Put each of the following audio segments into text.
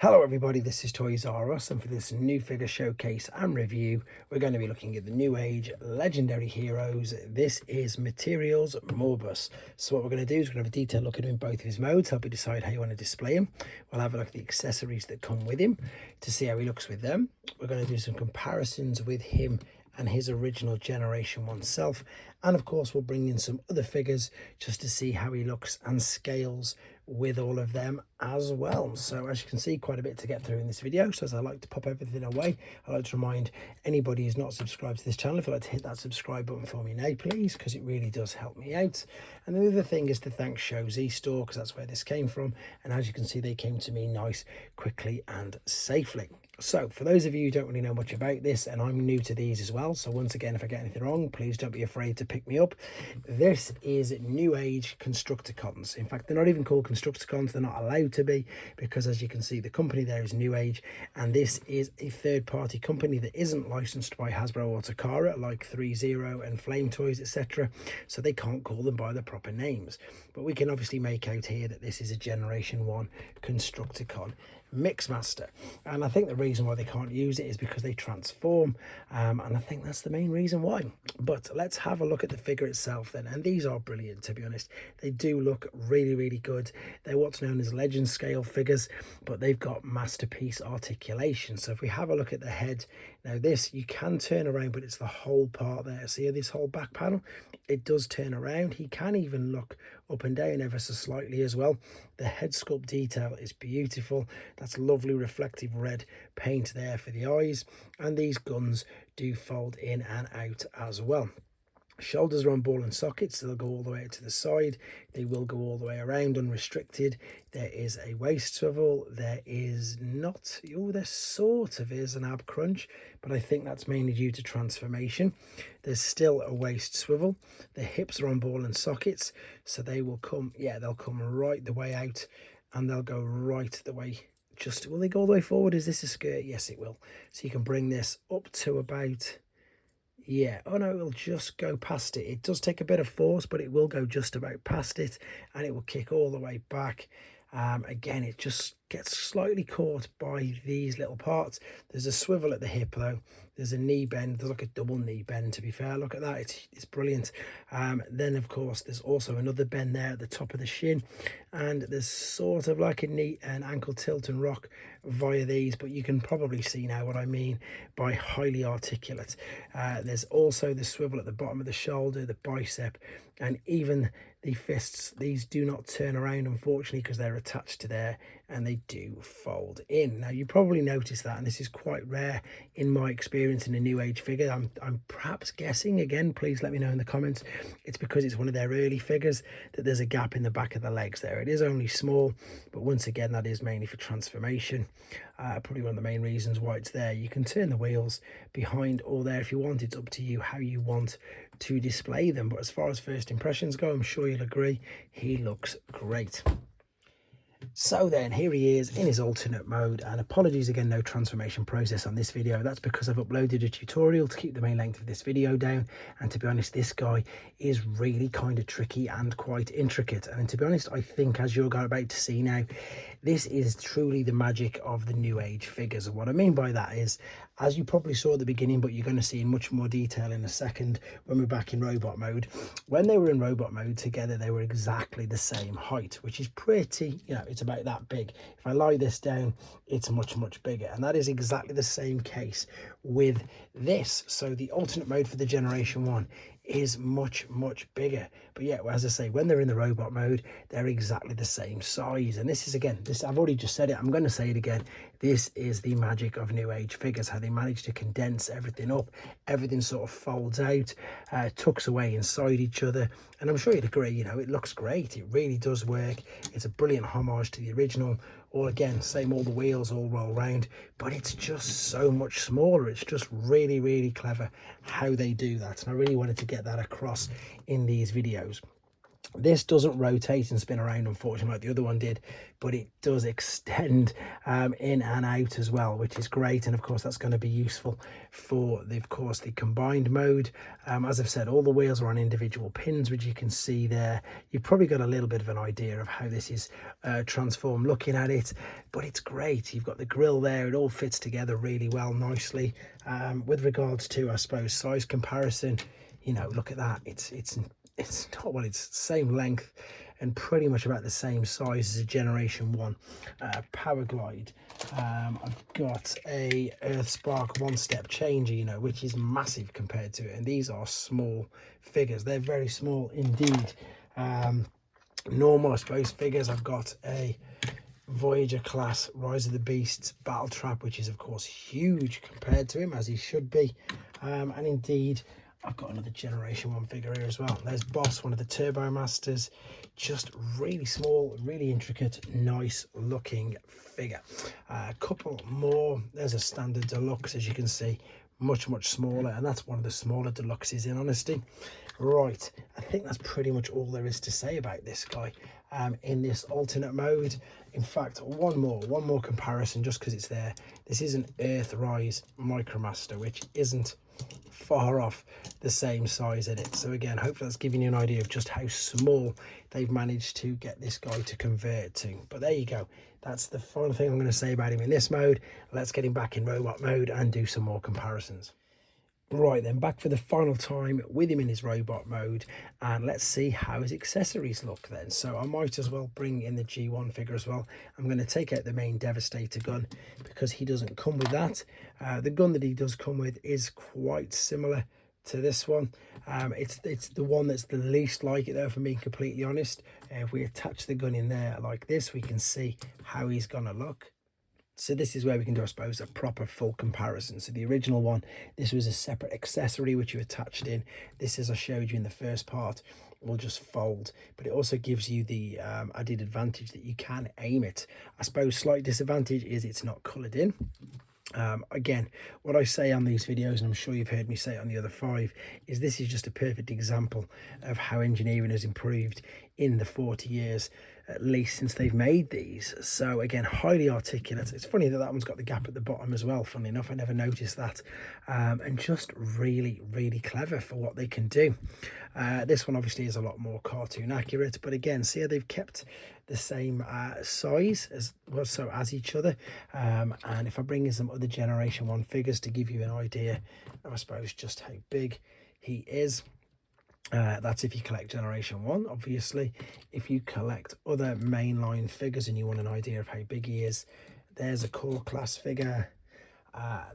Hello everybody, this is Toys R Us, and for this new figure showcase and review we're going to be looking at the Newage Legendary Heroes. This is Materials Marvas. So what we're going to do is we're going to have a detailed look at him in both of his modes, help you decide how you want to display him. We'll have a look at the accessories that come with him to see how he looks with them. We're going to do some comparisons with him and his original Generation 1 self, and of course we'll bring in some other figures just to see how he looks and scales with all of them as well. So as you can see, quite a bit to get through in this video. So as I like to pop everything away, I like to remind anybody who's not subscribed to this channel, if you'd like to hit that subscribe button for me now please, because it really does help me out. And the other thing is to thank Show Z Store, because that's where this came from, and as you can see they came to me nice, quickly and safely. So for those of you who don't really know much about this, and I'm new to these as well, so once again if I get anything wrong please don't be afraid to pick me up. This is Newage constructicons. In fact, they're not even called constructicons, they're not allowed to be, because as you can see the company there is Newage, and this is a third-party company that isn't licensed by Hasbro or Takara like 30 and Flame Toys, etc., so they can't call them by the proper names. But we can obviously make out here that this is a Generation 1 constructicon mixmaster, and I think the reason why they can't use it is because they transform, and I think that's the main reason why. But let's have a look at the figure itself then, and these are brilliant, to be honest. They do look really good. They're what's known as legend scale figures, but they've got masterpiece articulation. So if we have a look at the head, now this you can turn around, but it's the whole part there. See this whole back panel, it does turn around. He can even look up and down ever so slightly as well. The head sculpt detail is beautiful. That's lovely reflective red paint there for the eyes, and these guns do fold in and out as well. Shoulders are on ball and sockets, so they'll go all the way out to the side. They will go all the way around unrestricted. There is a waist swivel. There is not, there sort of is an ab crunch, but I think that's mainly due to transformation. There's still a waist swivel. The hips are on ball and sockets, so they will come, they'll come right the way out, and they'll go right the way. Will they go all the way forward? Is this a skirt? Yes, it will. So you can bring this up to about, oh no, it will just go past it. It does take a bit of force, but it will go just about past it, and it will kick all the way back. Again, it just gets slightly caught by these little parts. There's a swivel at the hip though. There's a knee bend. There's like a double knee bend, to be fair. Look at that, it's brilliant. Then of course there's also another bend there at the top of the shin, and there's sort of like an ankle tilt and rock via these, but you can probably see now what I mean by highly articulate. There's also the swivel at the bottom of the shoulder, the bicep, and even the fists. These do not turn around, unfortunately, because they're attached to there, and they do fold in. Now you probably noticed that, and this is quite rare in my experience in a Newage figure. I'm perhaps guessing, again please let me know in the comments, it's because it's one of their early figures that there's a gap in the back of the legs there. It is only small, but once again that is mainly for transformation. Probably one of the main reasons why it's there. You can turn the wheels behind or there if you want. It's up to you how you want to display them, but as far as first impressions go, I'm sure you'll agree he looks great. So then here he is in his alternate mode, and apologies again, no transformation process on this video. That's because I've uploaded a tutorial to keep the main length of this video down, and to be honest this guy is really kind of tricky and quite intricate. And to be honest, I think, as you're about to see now, this is truly the magic of the Newage figures. And what I mean by that is, as you probably saw at the beginning, but you're going to see in much more detail in a second when we're back in robot mode, when they were in robot mode together they were exactly the same height, which is pretty, it's about that big. If I lie this down, it's much bigger, and that is exactly the same case with this. So the alternate mode for the Generation 1 is much bigger, but as I say, when they're in the robot mode they're exactly the same size. And this is, again, I've already just said it, I'm going to say it again, this is the magic of Newage figures, how they manage to condense everything up. Everything sort of folds out, tucks away inside each other, and I'm sure you'd agree, it looks great. It really does work. It's a brilliant homage to the original. All again, same, all the wheels all roll round, but it's just so much smaller. It's just really clever how they do that, and I really wanted to get that across in these videos. This doesn't rotate and spin around, unfortunately, like the other one did, but it does extend in and out as well, which is great. And of course, that's going to be useful for the, of course, the combined mode. As I've said, all the wheels are on individual pins, which you can see there. You've probably got a little bit of an idea of how this is transformed looking at it, but it's great. You've got the grille there. It all fits together really well, nicely. With regards to, I suppose, size comparison, you know, look at that. It's not, well, it's the same length and pretty much about the same size as a Generation 1 Power Glide. I've got a Earth Spark one-step changer, you know, which is massive compared to it, and these are small figures. They're very small indeed. Normal, I suppose, figures. I've got a Voyager class Rise of the Beasts battle trap, which is of course huge compared to him, as he should be. And indeed, I've got another Generation 1 figure here as well. There's Boss, one of the Turbo Masters. Just really small, really intricate, nice looking figure. A couple more. There's a standard deluxe, as you can see, much smaller, and that's one of the smaller deluxes, in honesty. Right, I think that's pretty much all there is to say about this guy in this alternate mode. In fact, one more comparison, just because it's there. This is an Earthrise Micromaster, which isn't far off the same size in it. So again, hopefully that's giving you an idea of just how small they've managed to get this guy to convert to. But there you go. That's the final thing I'm going to say about him in this mode. Let's get him back in robot mode and do some more comparisons. Right then, back for the final time with him in his robot mode, and let's see how his accessories look then. So I might as well bring in the G1 figure as well. I'm going to take out the main Devastator gun because he doesn't come with that. The gun that he does come with is quite similar to this one. It's the one that's the least like it though, if I'm being completely honest. If we attach the gun in there like this, we can see how he's gonna look. So this is where we can do, I suppose, a proper full comparison. So the original one, this was a separate accessory which you attached in. This, as I showed you in the first part, will just fold, but it also gives you the added advantage that you can aim it. I suppose slight disadvantage is it's not coloured in. Again, what I say on these videos, and I'm sure you've heard me say it on the other 5, is this is just a perfect example of how engineering has improved in the 40 years at least since they've made these. So again, highly articulate. It's funny that that one's got the gap at the bottom as well. Funnily enough, I never noticed that. And just really clever for what they can do. This one obviously is a lot more cartoon accurate, but again, see how they've kept the same size as well, so as each other. And if I bring in some other Generation 1 figures to give you an idea of, I suppose, just how big he is. That's if you collect Generation 1, obviously. If you collect other mainline figures and you want an idea of how big he is, there's a core class figure,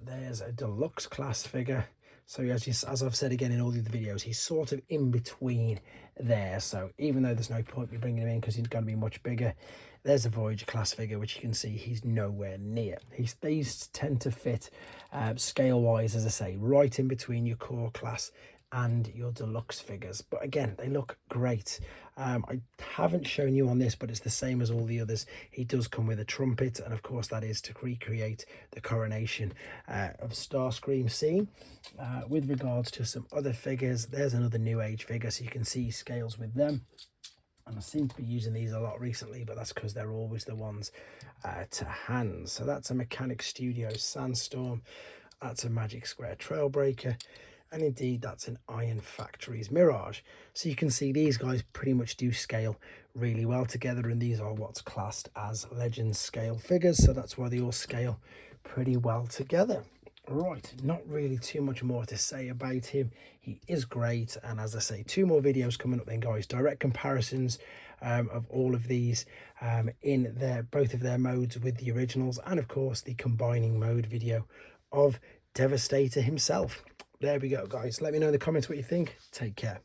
there's a deluxe class figure. So as I've said again in all the other videos, he's sort of in between there. So even though there's no point me bringing him in because he's going to be much bigger, there's a Voyager class figure, which you can see he's nowhere near. These tend to fit scale-wise, as I say, right in between your core class and your deluxe figures. But again, they look great. I haven't shown you on this, but it's the same as all the others. He does come with a trumpet, and of course that is to recreate the coronation of Starscream scene. With regards to some other figures, there's another Newage figure, so you can see scales with them. And I seem to be using these a lot recently, but that's because they're always the ones to hand. So that's a Mechanic Studios Sandstorm. That's a Magic Square Trailbreaker. And indeed, that's an Iron Factories Mirage. So you can see these guys pretty much do scale really well together, and these are what's classed as Legends scale figures. So that's why they all scale pretty well together. Right, not really too much more to say about him. He is great, and as I say, 2 more videos coming up then, guys. Direct comparisons of all of these in both of their modes with the originals, and of course the combining mode video of Devastator himself. There we go, guys. Let me know in the comments what you think. Take care.